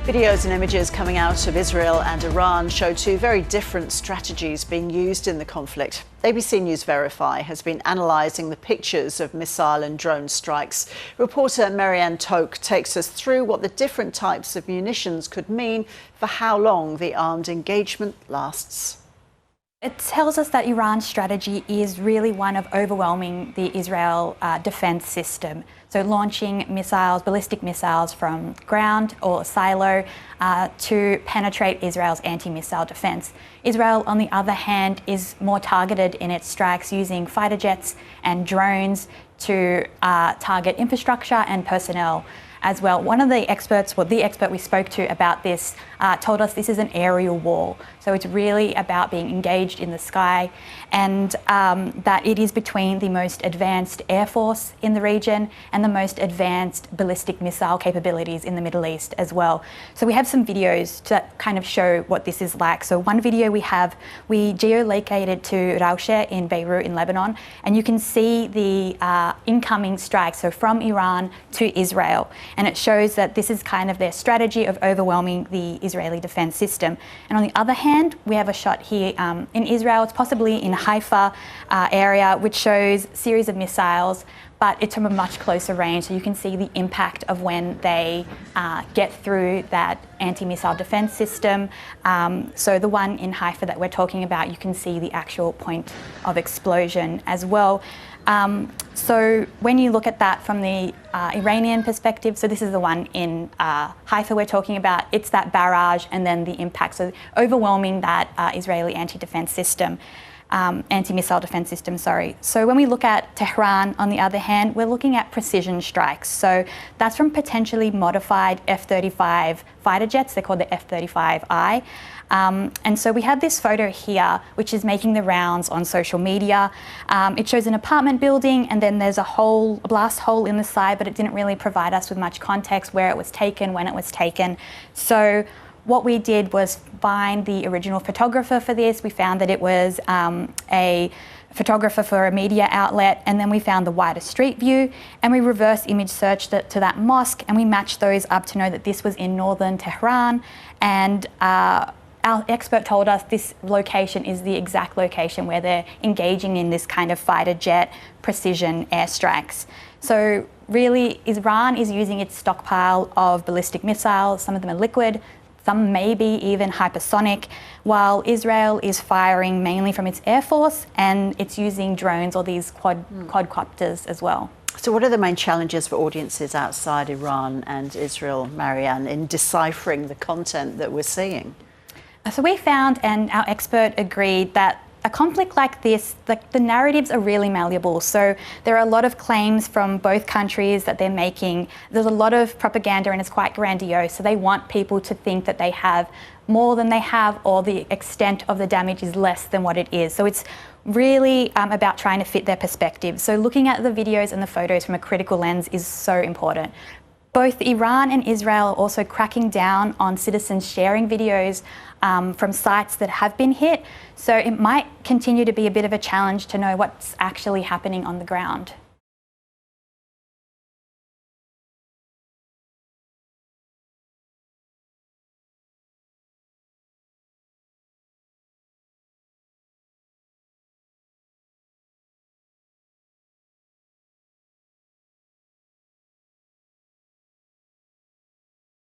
Videos and images coming out of Israel and Iran show two very different strategies being used in the conflict. ABC News Verify has been analysing the pictures of missile and drone strikes. Reporter Marianne Toke takes us through what the different types of munitions could mean for how long the armed engagement lasts. It tells us that Iran's strategy is really one of overwhelming the Israel defence system. So launching missiles, ballistic missiles from ground or silo to penetrate Israel's anti-missile defence. Israel, on the other hand, is more targeted in its strikes using fighter jets and drones to target infrastructure and personnel as well. One of the experts, the expert we spoke to about this, told us this is an aerial war. So it's really about being engaged in the sky, and that it is between the most advanced air force in the region and the most advanced ballistic missile capabilities in the Middle East as well. So we have some videos that kind of show what this is like. So one video we geolocated to Raushe in Beirut in Lebanon, and you can see the incoming strikes, so from Iran to Israel. And it shows that this is kind of their strategy of overwhelming the Israeli defense system. And on the other hand, we have a shot here in Israel. It's possibly in Haifa area, which shows a series of missiles, but it's from a much closer range. So you can see the impact of when they get through that anti-missile defense system. So the one in Haifa that we're talking about, you can see the actual point of explosion as well. So when you look at that from the Iranian perspective, so this is the one in Haifa we're talking about, it's that barrage and then the impact, so overwhelming that Israeli anti-defense system, anti-missile defense system, sorry. So when we look at Tehran, on the other hand, we're looking at precision strikes. So that's from potentially modified F-35 fighter jets, they're called the F-35I. And so we have this photo here, which is making the rounds on social media. It shows an apartment building, and then there's a blast hole in the side, but it didn't really provide us with much context where it was taken, when it was taken. So what we did was find the original photographer for this. We found that it was a photographer for a media outlet, and then we found the wider street view, and we reverse image searched it to that mosque, and we matched those up to know that this was in northern Tehran. And our expert told us this location is the exact location where they're engaging in this kind of fighter jet precision airstrikes. So really, Iran is using its stockpile of ballistic missiles. Some of them are liquid, some may be even hypersonic, while Israel is firing mainly from its air force, and it's using drones or these quadcopters as well. So what are the main challenges for audiences outside Iran and Israel, Marianne, in deciphering the content that we're seeing? So we found, and our expert agreed, that a conflict like this, the narratives are really malleable. So there are a lot of claims from both countries that they're making. There's a lot of propaganda, and it's quite grandiose. So they want people to think that they have more than they have, or the extent of the damage is less than what it is. So it's really about trying to fit their perspective. So looking at the videos and the photos from a critical lens is so important. Both Iran and Israel are also cracking down on citizens sharing videos from sites that have been hit. So it might continue to be a bit of a challenge to know what's actually happening on the ground.